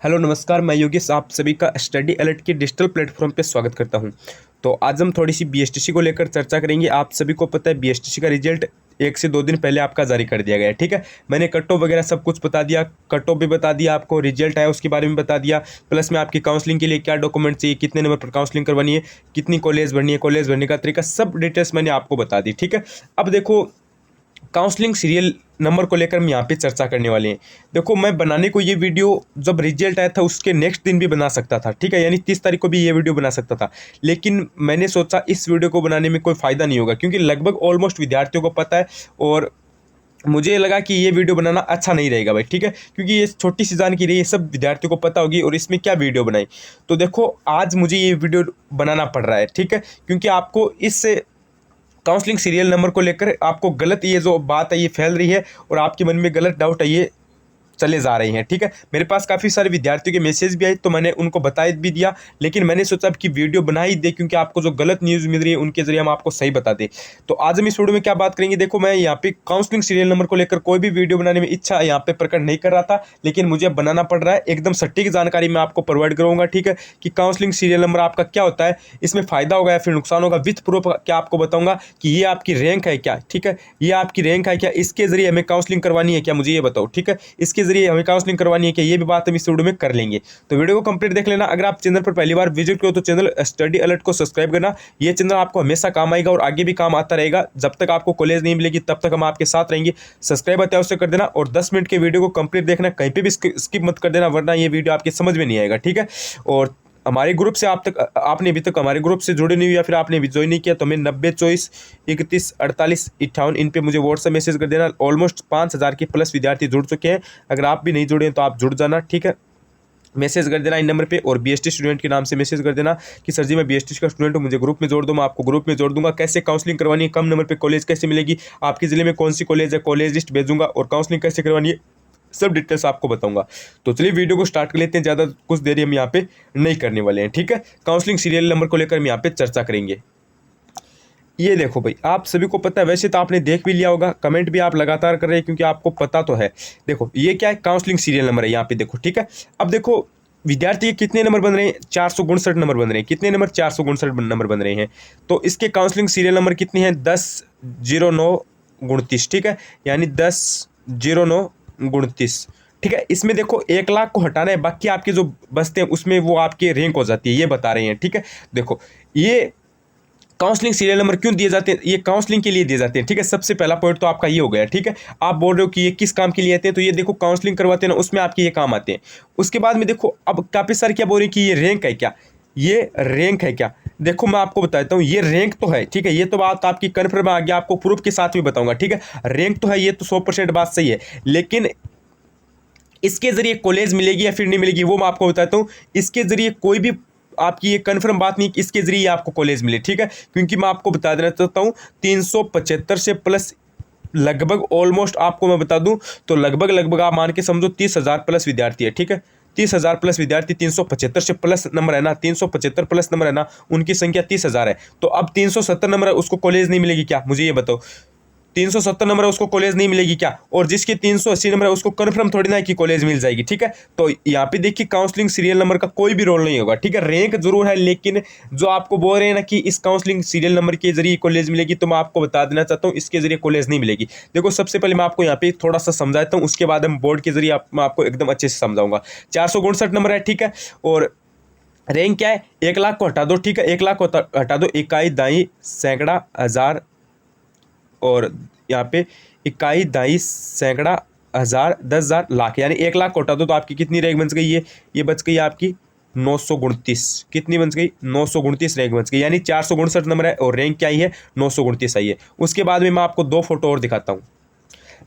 Hello नमस्कार, मैं योगेश आप सभी का स्टडी अलर्ट के डिजिटल प्लेटफॉर्म पे स्वागत करता हूं। तो आज हम थोड़ी सी बीएसटीसी को लेकर चर्चा करेंगे। आप सभी को पता है बीएसटीसी का रिजल्ट 1 से 2 दिन पहले आपका जारी कर दिया गया है। ठीक है, मैंने कट ऑफ वगैरह सब कुछ बता दिया, कट ऑफ भी बता दिया, आपको रिजल्ट आया उसके बारे में बता दिया, प्लस में आपकी काउंसलिंग के लिए क्या डॉक्यूमेंट चाहिए, कितने नंबर पर काउंसलिंग करवानी है, कितनी कॉलेज भरनी है, कॉलेज भरने का तरीका, सब डिटेल्स मैंने आपको बता दी। ठीक है, अब देखो काउंसलिंग सीरियल नंबर को लेकर हम यहाँ पे चर्चा करने वाले हैं। देखो, मैं बनाने को ये वीडियो जब रिजल्ट आया था उसके नेक्स्ट दिन भी बना सकता था, ठीक है, यानी 30 तारीख को भी ये वीडियो बना सकता था, लेकिन मैंने सोचा इस वीडियो को बनाने में कोई फ़ायदा नहीं होगा क्योंकि लगभग ऑलमोस्ट विद्यार्थियों को पता है और मुझे लगा कि ये वीडियो बनाना अच्छा नहीं रहेगा भाई। ठीक है, क्योंकि ये छोटी सी जानकारी है, ये सब विद्यार्थियों को पता होगी और इसमें क्या वीडियो बनाई। तो देखो, आज मुझे ये वीडियो बनाना पड़ रहा है, ठीक है, क्योंकि आपको इस काउंसलिंग सीरियल नंबर को लेकर आपको गलत ये जो बात है ये फैल रही है और आपके मन में गलत डाउट है ये चले जा रही हैं। ठीक है, मेरे पास काफ़ी सारे विद्यार्थियों के मैसेज भी आए तो मैंने उनको बता भी दिया, लेकिन मैंने सोचा कि वीडियो बना ही दे क्योंकि आपको जो गलत न्यूज़ मिल रही है उनके जरिए हम आपको सही बता दें। तो आज हम इस वीडियो में क्या बात करेंगे, देखो मैं यहाँ पे काउंसलिंग सीरियल नंबर को लेकर कोई भी वीडियो बनाने में इच्छा यहाँ पे प्रकट नहीं कर रहा था, लेकिन मुझे बनाना पड़ रहा है। एकदम सटीक जानकारी मैं आपको प्रोवाइड करूँगा, ठीक है, कि काउंसलिंग सीरियल नंबर आपका क्या होता है, इसमें फ़ायदा होगा या फिर नुकसान होगा, विथ प्रूफ क्या आपको बताऊँगा कि ये आपकी रैंक है क्या, ठीक है, ये आपकी रैंक है क्या, इसके जरिए हमें काउंसलिंग करवानी है क्या, मुझे ये बताओ। ठीक है, इसके जरिए हमें काउंसलिंग करवानी है कि ये भी बात हम इस वीडियो में कर लेंगे। तो वीडियो को कंप्लीट देख लेना। अगर आप चैनल पर पहली बार विजिट करो तो चैनल स्टडी अलर्ट को सब्सक्राइब करना। ये चैनल आपको हमेशा काम आएगा और आगे भी काम आता रहेगा। जब तक आपको कॉलेज नहीं मिलेगी तब तक हम आपके साथ रहेंगे। सब्सक्राइब अत्यावश्यक कर देना और 10 मिनट के वीडियो को कंप्लीट देखना, कहीं पे भी स्किप मत कर देना, वरना ये वीडियो आपके समझ में नहीं आएगा। ठीक है, और हमारे ग्रुप से आपने अभी तक हमारे ग्रुप से जुड़े नहीं हुए या फिर आपने अभी ज्वाइन नहीं किया तो हमें 9024314858 इन पे मुझे व्हाट्सएप मैसेज कर देना। ऑलमोस्ट 5000 के प्लस विद्यार्थी जुड़ चुके हैं। अगर आप भी नहीं जुड़े हैं तो आप जुड़ जाना। ठीक है, मैसेज कर देना इन नंबर पे और बीएसटी स्टूडेंट के नाम से मैसेज कर देना कि सर जी मैं बीएसटी का स्टूडेंट हूँ, मुझे ग्रुप में जोड़ दो। मैं आपको ग्रुप में जोड़ दूंगा। कैसे काउंसलिंग करवानी है, कम नंबर पे कॉलेज कैसे मिलेगी, आपके ज़िले में कौन सी कॉलेज है, कॉलेज लिस्ट भेजूंगा और काउंसलिंग कैसे करवानी है, सब डिटेल्स आपको बताऊंगा। तो चलिए वीडियो को स्टार्ट कर लेते हैं। ज़्यादा कुछ देरी हम यहाँ पे नहीं करने वाले हैं। ठीक है, काउंसलिंग सीरियल नंबर को लेकर हम यहाँ पे चर्चा करेंगे। ये देखो भाई, आप सभी को पता है, वैसे तो आपने देख भी लिया होगा, कमेंट भी आप लगातार कर रहे हैं क्योंकि आपको पता तो है। देखो ये क्या है, काउंसलिंग सीरियल नंबर है यहाँ पे देखो। ठीक है, अब देखो विद्यार्थी के कितने नंबर बन रहे हैं, 459 नंबर बन रहे हैं। कितने नंबर, 459 नंबर बन रहे हैं। तो इसके काउंसलिंग सीरियल नंबर कितने हैं, 100929। ठीक है, यानी 100929। ठीक है, इसमें देखो 1 लाख को हटाना है, बाकी आपके जो बचते हैं उसमें वो आपके रैंक हो जाती है, ये बता रहे हैं। ठीक है, देखो ये काउंसलिंग सीरियल नंबर क्यों दिए जाते हैं, ये काउंसलिंग के लिए दिए जाते हैं। ठीक है, सबसे पहला पॉइंट तो आपका ये हो गया। ठीक है, आप बोल रहे हो कि ये किस काम के लिए आते हैं, तो ये देखो काउंसलिंग करवाते हैं ना, उसमें आपके ये काम आते हैं। उसके बाद में देखो, अब काफी सारे क्या बोल रहे हैं कि ये रैंक है क्या, ये रैंक है क्या। देखो मैं आपको बताता हूँ, ये रैंक तो है। ठीक है, ये तो बात आपकी कन्फर्म आ गया, आपको प्रूफ के साथ भी बताऊंगा। ठीक है, रैंक तो है, ये तो 100% बात सही है, लेकिन इसके जरिए कॉलेज मिलेगी या फिर नहीं मिलेगी वो मैं आपको बताता हूँ। इसके जरिए कोई भी आपकी ये कन्फर्म बात नहीं कि इसके जरिए आपको कॉलेज मिले। ठीक है, क्योंकि मैं आपको बता देना चाहता हूँ 375 से प्लस लगभग ऑलमोस्ट आपको मैं बता दूं तो लगभग आप मान के समझो 30,000 प्लस विद्यार्थी है। ठीक है, 30,000 प्लस विद्यार्थी, 375 से प्लस नंबर है ना, 375 प्लस नंबर है ना, उनकी संख्या 30,000 है। तो अब 370 नंबर है उसको कॉलेज नहीं मिलेगी क्या, मुझे ये बताओ। 370 नंबर है उसको कॉलेज नहीं मिलेगी क्या, और जिसके 380 नंबर है उसको कन्फर्म थोड़ी ना है कि कॉलेज मिल जाएगी। ठीक है, तो यहाँ पे देखिए काउंसलिंग सीरियल नंबर का कोई भी रोल नहीं होगा। ठीक है, रैंक जरूर है, लेकिन जो आपको बोल रहे हैं ना कि इस काउंसलिंग सीरियल नंबर के जरिए कॉलेज मिलेगी, तो मैं आपको बता देना चाहता हूँ इसके जरिए कॉलेज नहीं मिलेगी। देखो सबसे पहले मैं आपको यहाँ पे थोड़ा सा समझाता हूँ, उसके बाद हम बोर्ड के जरिए मैं आपको एकदम अच्छे से समझाऊंगा। 459 नंबर है। ठीक है, और रैंक क्या है, 1 लाख को हटा दो। ठीक है, 1 लाख को हटा दो, इकाई दाई सैकड़ा हजार, और यहाँ पे इकाई दाई सैकड़ा हजार, 10,000, लाख, यानी 1 लाख को हटा दो तो आपकी कितनी रैंक बच गई है, ये बच गई आपकी 929। कितनी बच गई, 929 रैंक बच गई, यानी 459 नंबर है और रैंक क्या आई है, 929 आई है। उसके बाद में मैं आपको 2 फोटो और दिखाता हूँ।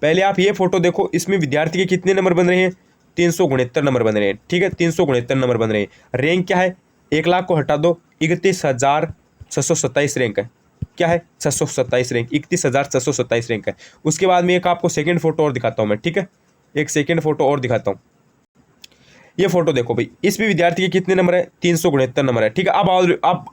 पहले आप ये फोटो देखो, इसमें विद्यार्थी के कितने नंबर बन रहे हैं, 369 नंबर बन रहे हैं। ठीक है, 369 नंबर बन रहे हैं। रैंक क्या है, 1 लाख को हटा दो, 31,627 रैंक है। क्या है, 627 रैंक, 31,627 रैंक है। उसके बाद में एक आपको सेकंड फोटो और दिखाता हूँ मैं। ठीक है, एक सेकंड फोटो और दिखाता हूँ। ये फोटो देखो भाई, इसमें विद्यार्थी के कितने नंबर है, 369 नंबर है। ठीक है, अब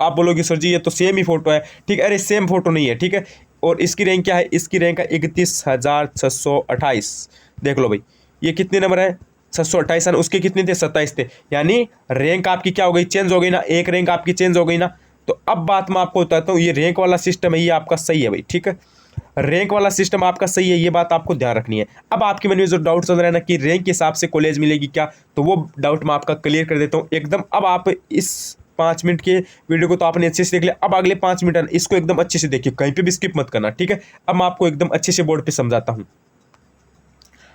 आप बोलोगे सर जी ये तो सेम ही फोटो है। ठीक है, अरे सेम फोटो नहीं है। ठीक है, और इसकी रैंक क्या है, इसकी रैंक है 31,628। देख लो भाई, ये कितने नंबर है, 728 आने, उसके कितने थे 27 थे, यानी रैंक आपकी क्या हो गई, चेंज हो गई ना, एक रैंक आपकी चेंज हो गई ना। तो अब बात मैं आपको बताता हूँ, ये रैंक वाला सिस्टम है ये आपका सही है भाई, ठीक है, रैंक वाला सिस्टम आपका सही है, ये बात आपको ध्यान रखनी है। अब आपके मन में जो डाउट चल रहा है ना कि रैंक के हिसाब से कॉलेज मिलेगी क्या, तो वो डाउट मैं आपका क्लियर कर देता हूँ एकदम। अब आप इस 5 मिनट के वीडियो को तो आपने अच्छे से देख लिया, अब अगले 5 मिनट इसको एकदम अच्छे से देखिए, कहीं पे भी स्किप मत करना, ठीक है। अब मैं आपको एकदम अच्छे से बोर्ड पे समझाता हूँ।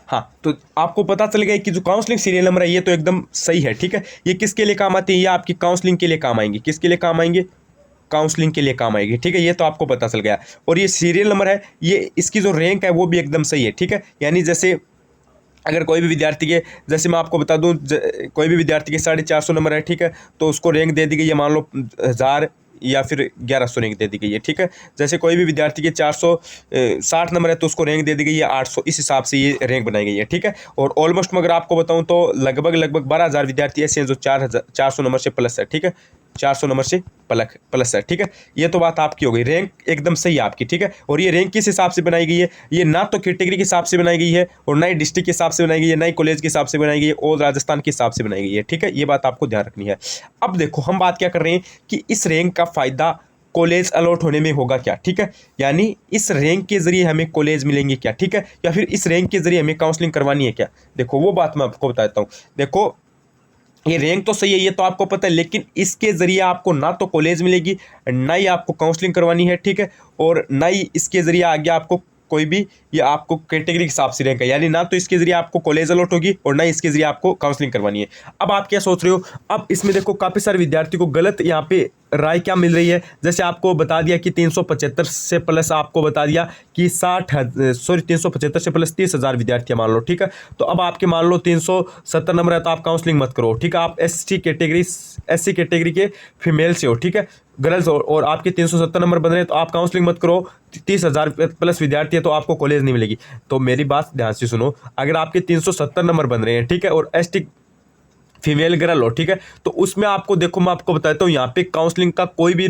हाँ, तो आपको पता चल गया कि जो काउंसलिंग सीरियल नंबर है ये तो एकदम सही है, ठीक है। ये किसके लिए काम आती है, ये आपकी काउंसलिंग के लिए काम आएंगी, किसके लिए काम आएंगे, काउंसलिंग के लिए काम आएगी, ठीक है। ये तो आपको पता चल गया। और ये सीरियल नंबर है, ये इसकी जो रैंक है वो भी एकदम सही है, ठीक है। यानी जैसे अगर कोई भी विद्यार्थी के, जैसे मैं आपको बता दूं, कोई भी विद्यार्थी के 450 नंबर है, ठीक है, तो उसको रैंक दे दी गई है मान लो 1000 या फिर 1100 रैंक दे दी गई है, ठीक है। जैसे कोई भी विद्यार्थी के 460 नंबर है तो उसको रैंक दे दी गई है 800, इस हिसाब से ये रैंक बनाई गई है, ठीक है। और ऑलमोस्ट मैं अगर आपको बताऊं तो लगभग 12,000 विद्यार्थी ऐसे हैं जो 400 नंबर से प्लस है, ठीक है, 400 नंबर से प्लस है, ठीक है। ये तो बात आपकी हो गई, रैंक एकदम सही है आपकी, ठीक है। और ये रैंक किस हिसाब से बनाई गई है, ये ना तो कैटेगरी के हिसाब से बनाई गई है, और ना ही डिस्ट्रिक्ट के हिसाब से बनाई गई है, ना ही कॉलेज के हिसाब से बनाई गई है, और राजस्थान के हिसाब से बनाई गई है, ठीक है। ये बात आपको ध्यान रखनी है। अब देखो हम बात क्या कर रहे हैं कि इस रैंक का फायदा कॉलेज अलॉट होने में होगा क्या, ठीक है। यानी इस रैंक के जरिए हमें कॉलेज मिलेंगे क्या, ठीक है, या फिर इस रैंक के जरिए हमें काउंसलिंग करवानी है क्या। देखो वो बात मैं आपको बताता हूँ। देखो ये रैंक तो सही है, ये तो आपको पता है, लेकिन इसके जरिए आपको ना तो कॉलेज मिलेगी, ना ही आपको काउंसलिंग करवानी है, ठीक है, और ना ही इसके जरिए आगे आपको कोई भी, ये आपको कैटेगरी के हिसाब से रैंक है, यानी ना तो इसके जरिए आपको कॉलेज अलॉट होगी और ना इसके जरिए आपको काउंसलिंग करवानी है। अब आप क्या सोच रहे हो, अब इसमें देखो काफ़ी सारे विद्यार्थियों को गलत यहाँ पे राय क्या मिल रही है। जैसे आपको बता दिया कि 375 से प्लस, आपको बता दिया कि 375 से प्लस 30,000 विद्यार्थी मान लो, ठीक है। तो अब आपके मान लो 370 नंबर है तो आप काउंसलिंग मत करो, ठीक है। आप एससी कैटेगरी के फीमेल से हो, ठीक है, गर्ल्स हो, और आपके 370 नंबर बन रहे हैं तो आप काउंसलिंग मत करो। 30,000 प्लस विद्यार्थी है तो आपको कॉलेज नहीं मिलेगी। तो मेरी बात ध्यान से सुनो, अगर आपके 370 नंबर बन रहे हैं, ठीक है, और एसटी फीमेल गर्ल हो, ठीक है, तो उसमें आपको देखो मैं आपको बताता हूँ, यहाँ पे काउंसलिंग का कोई भी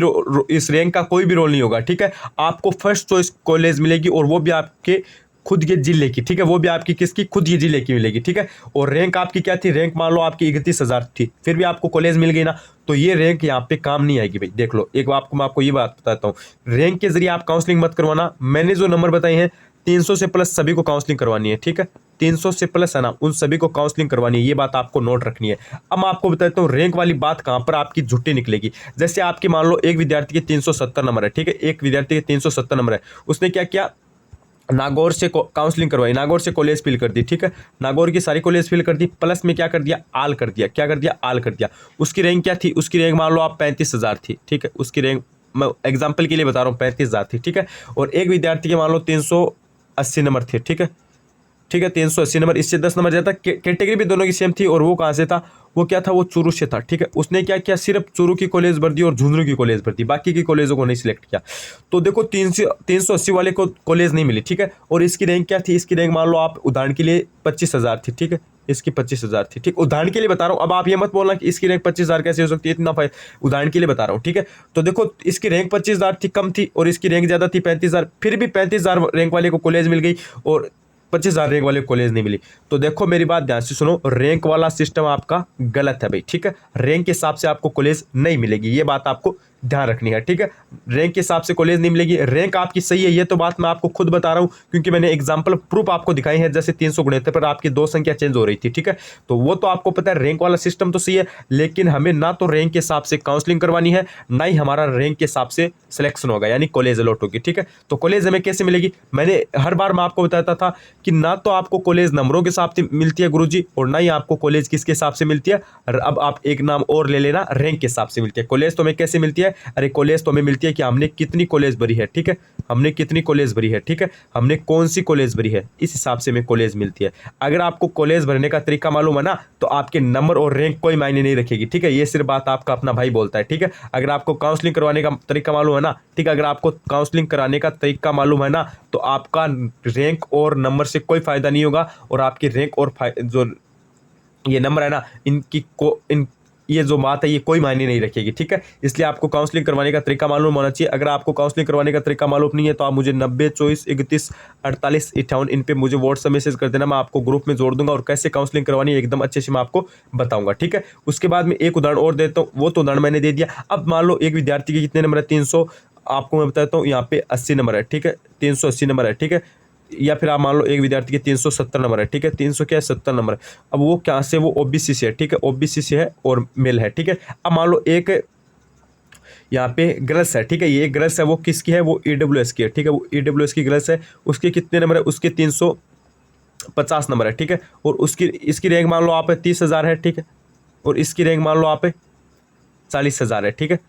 इस रैंक का कोई भी रोल नहीं होगा, ठीक है। आपको फर्स्ट चॉइस कॉलेज मिलेगी, और वो भी आपके खुद के जिले की, ठीक है, वो भी आपकी किसकी, खुद ही जिले की मिलेगी, ठीक है। और रैंक आपकी क्या थी, रैंक मान लो आपकी 31,000 थी, फिर भी आपको कॉलेज मिल गई ना, तो ये रैंक यहाँ पे काम नहीं आएगी भाई। देख लो एक मैं आपको ये बात बताता हूँ, रैंक के जरिए आप काउंसलिंग मत करवाना। मैंने जो नंबर बताए हैं 300 से प्लस सभी को काउंसलिंग करवानी है, ठीक है, 300 से प्लस है ना, उन सभी को काउंसलिंग करवानी है, ये बात आपको नोट रखनी है। अब मैं आपको बताता हूँ रैंक वाली बात कहाँ पर आपकी झुट्टी निकलेगी। जैसे आपके मान लो एक विद्यार्थी के 370 नंबर है, ठीक है, एक विद्यार्थी के 370 नंबर है, उसने क्या किया, नागौर से काउंसलिंग करवाई, नागौर से कॉलेज फिल कर दी, ठीक है, नागौर की सारी कॉलेज फिल कर दी, प्लस में क्या कर दिया, आल कर दिया, क्या कर दिया, आल कर दिया। उसकी रैंक क्या थी, उसकी रैंक मान लो आप 35,000 थी, ठीक है, उसकी रैंक मैं एग्जाम्पल के लिए बता रहा हूँ 35,000 थी, ठीक है। और एक विद्यार्थी के मान लो 380 नंबर थे, ठीक है, ठीक है, 380 नंबर, इससे 10 नंबर ज़्यादा, कैटेगरी भी दोनों की सेम थी, और वो कहाँ से था, वो क्या था, वो चूरू से था, ठीक है। उसने क्या किया, सिर्फ चूरू की कॉलेज भर दी और झुंझुनू की कॉलेज भर दी, बाकी की कॉलेजों को नहीं सिलेक्ट किया। तो देखो 380 वाले को कॉलेज नहीं मिली, ठीक है। और इसकी रैंक क्या थी, इसकी रैंक मान लो आप उदाहरण के लिए 25,000 थी, ठीक है, इसकी 25,000 थी, ठीक, उदाहरण के लिए बता रहा हूँ। अब आप ये मत बोलना कि इसकी रैंक 25,000 कैसे हो सकती है, इतना उदाहरण के लिए बता रहा हूँ, ठीक है। तो देखो इसकी रैंक 25,000 थी, कम थी, और इसकी रैंक ज़्यादा थी 35,000, फिर भी 35,000 रैंक वाले को कॉलेज मिल गई और 25,000 रैंक वाले कॉलेज नहीं मिली। तो देखो मेरी बात ध्यान से सुनो, रैंक वाला सिस्टम आपका गलत है भाई, ठीक है। रैंक के हिसाब से आपको कॉलेज नहीं मिलेगी, ये बात आपको ध्यान रखनी है, ठीक है। रैंक के हिसाब से कॉलेज नहीं मिलेगी, रैंक आपकी सही है, ये तो बात मैं आपको खुद बता रहा हूँ, क्योंकि मैंने एग्जांपल प्रूफ आपको दिखाई है। जैसे 369 पर आपकी 2 संख्या चेंज हो रही थी, ठीक है, तो वो तो आपको पता है रैंक वाला सिस्टम तो सही है, लेकिन हमें ना तो रैंक के हिसाब से काउंसलिंग करवानी है, ना ही हमारा रैंक के हिसाब से सिलेक्शन होगा, यानी कॉलेज अलॉट होगी, ठीक है। तो कॉलेज हमें कैसे मिलेगी, मैंने हर बार मैं आपको बताता था कि ना तो आपको कॉलेज नंबरों के हिसाब से मिलती है गुरुजी, और ना ही आपको कॉलेज किसके हिसाब से मिलती है। अब आप एक नाम और ले लेना, रैंक के हिसाब से मिलती है। कॉलेज तो हमें कैसे मिलती है, अरे कॉलेज तो हमें मिलती है कि हमने कितनी कॉलेज भरी है, ठीक है, हमने कितनी कॉलेज भरी है, ठीक है, हमने कौन सी कॉलेज भरी है, इस हिसाब से हमें कॉलेज मिलती है। अगर आपको कॉलेज भरने का तरीका मालूम है ना, तो आपके नंबर और रैंक कोई मायने नहीं रखेगी, ठीक है। ये सिर्फ बात आपका अपना भाई बोलता है, ठीक है। अगर आपको काउंसलिंग करवाने का तरीका मालूम है ना, ठीक है, अगर आपको काउंसलिंग कराने का तरीका मालूम है ना, तो आपका रैंक और नंबर से कोई फायदा नहीं होगा, और आपकी रैंक और जो ये नंबर है ना, ये जो बात है ये कोई मायने नहीं रखेगी, ठीक है। इसलिए आपको काउंसलिंग करवाने का तरीका मालूम होना चाहिए। अगर आपको काउंसलिंग करवाने का तरीका मालूम नहीं है तो आप मुझे 90 24 31 48 58 इन पे मुझे व्हाट्सएप मैसेज कर देना, मैं आपको ग्रुप में जोड़ दूंगा और कैसे काउंसलिंग करवानी है एकदम अच्छे से मैं आपको बताऊंगा, ठीक है। उसके बाद में एक उदाहरण और देता हूँ, वो तो उदाहरण मैंने दे दिया। अब मान लो एक विद्यार्थी के कितने नंबर है, 300, आपको मैं बताता हूँ यहाँ पे 80 नंबर है, ठीक है, 380 नंबर है, ठीक है। या फिर आप मान लो एक विद्यार्थी के 370 नंबर है, ठीक है, 300 क्या है 70 नंबर है। अब वो क्या से, वो ओबीसी से है, ठीक है, ओबीसी से है और मेल है, ठीक है। अब मान लो एक यहाँ पे गर्ल्स है, ठीक है, ये गर्ल्स है, वो किसकी है, वो ईडब्ल्यूएस की है, ठीक है, वो ईडब्ल्यूएस की गर्ल्स है। उसके कितने नंबर है, उसके 350 नंबर है, ठीक है। और उसकी इसकी रैंक मान लो आप 30,000 है, ठीक है, और इसकी रैंक मान लो आप 40,000 है, ठीक है।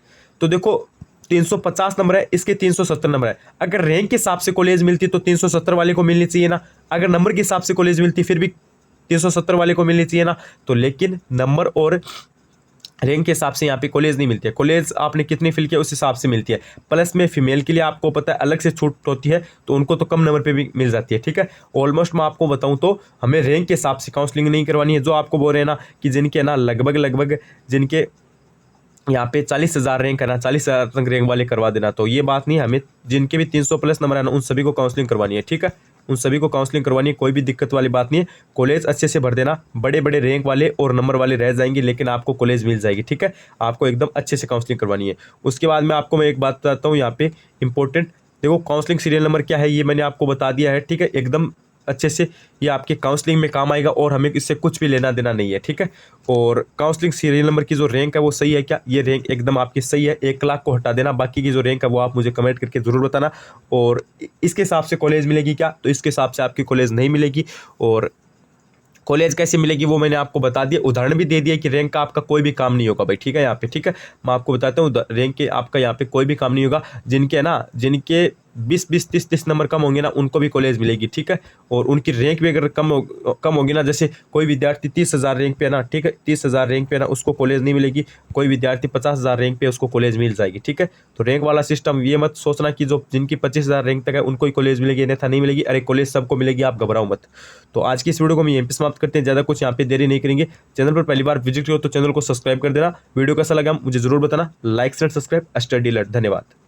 तो देखो 350 नंबर है, इसके 370 नंबर है। अगर रैंक के हिसाब से कॉलेज मिलती तो 370 वाले को मिलनी चाहिए ना, अगर नंबर के हिसाब से कॉलेज मिलती फिर भी 370 वाले को मिलनी चाहिए ना। तो लेकिन नंबर और रैंक के हिसाब से यहाँ पे कॉलेज नहीं मिलती है, कॉलेज आपने कितनी फिल किया उस हिसाब से मिलती है। प्लस में फीमेल के लिए आपको पता है अलग से छूट होती है, तो उनको तो कम नंबर पे भी मिल जाती है, ठीक है। ऑलमोस्ट मैं आपको बताऊं तो हमें रैंक के हिसाब से काउंसलिंग नहीं करवानी है। जो आपको बोल रहे हैं ना कि जिनके ना लगभग जिनके यहाँ पे 40,000 रैंक है ना, 40,000 तक रैंक वाले करवा देना, तो ये बात नहीं है। हमें जिनके भी 300 प्लस नंबर है ना उन सभी को काउंसलिंग करवानी है, ठीक है, उन सभी को काउंसलिंग करवानी है, कोई भी दिक्कत वाली बात नहीं है। कॉलेज अच्छे से भर देना, बड़े बड़े रैंक वाले और नंबर वाले रह जाएंगे लेकिन आपको कॉलेज मिल जाएगी, ठीक है। आपको एकदम अच्छे से काउंसलिंग करवानी है। उसके बाद में आपको मैं एक बात बताता हूँ यहाँ पे इंपॉर्टेंट, देखो काउंसलिंग सीरियल नंबर क्या है ये मैंने आपको बता दिया है, ठीक है, एकदम अच्छे से ये आपके काउंसलिंग में काम आएगा और हमें इससे कुछ भी लेना देना नहीं है, ठीक है। और काउंसलिंग सीरियल नंबर की जो रैंक है वो सही है क्या, ये रैंक एकदम आपकी सही है, 1 लाख को हटा देना, बाकी की जो रैंक है वो आप मुझे कमेंट करके ज़रूर बताना। और इसके हिसाब से कॉलेज मिलेगी क्या, तो इसके हिसाब से आपकी कॉलेज नहीं मिलेगी। और कॉलेज कैसे मिलेगी वो मैंने आपको बता दिया, उदाहरण भी दे दिया कि रैंक का आपका कोई भी काम नहीं होगा भाई, ठीक है। यहाँ पे ठीक है, मैं आपको बताता हूँ रैंक के आपका यहाँ पे कोई भी काम नहीं होगा। जिनके ना जिनके 20 30 नंबर कम होंगे ना उनको भी कॉलेज मिलेगी, ठीक है। और उनकी रैंक भी अगर कम होगी ना, जैसे कोई विद्यार्थी 30,000 रैंक पे है ना, ठीक है, 30,000 रैंक पे है ना उसको कॉलेज नहीं मिलेगी, कोई विद्यार्थी 50,000 रैंक पे उसको कॉलेज मिल जाएगी, ठीक है। तो रैंक वाला सिस्टम ये मत सोचना कि जो जिनकी 25,000 रैंक तक है उनको ही कॉलेज मिलेगी, अन्यथा नहीं मिलेगी। अरे कॉलेज सबको मिलेगी, आप घबराओ मत। तो आज की इस वीडियो को हम यहीं पे समाप्त करते हैं, ज़्यादा कुछ यहाँ पे देरी नहीं करेंगे। चैनल पर पहली बार विजिट करो तो चैनल को सब्सक्राइब कर देना, वीडियो कैसा लगा मुझे जरूर बताना, like share subscribe, study alert. धन्यवाद।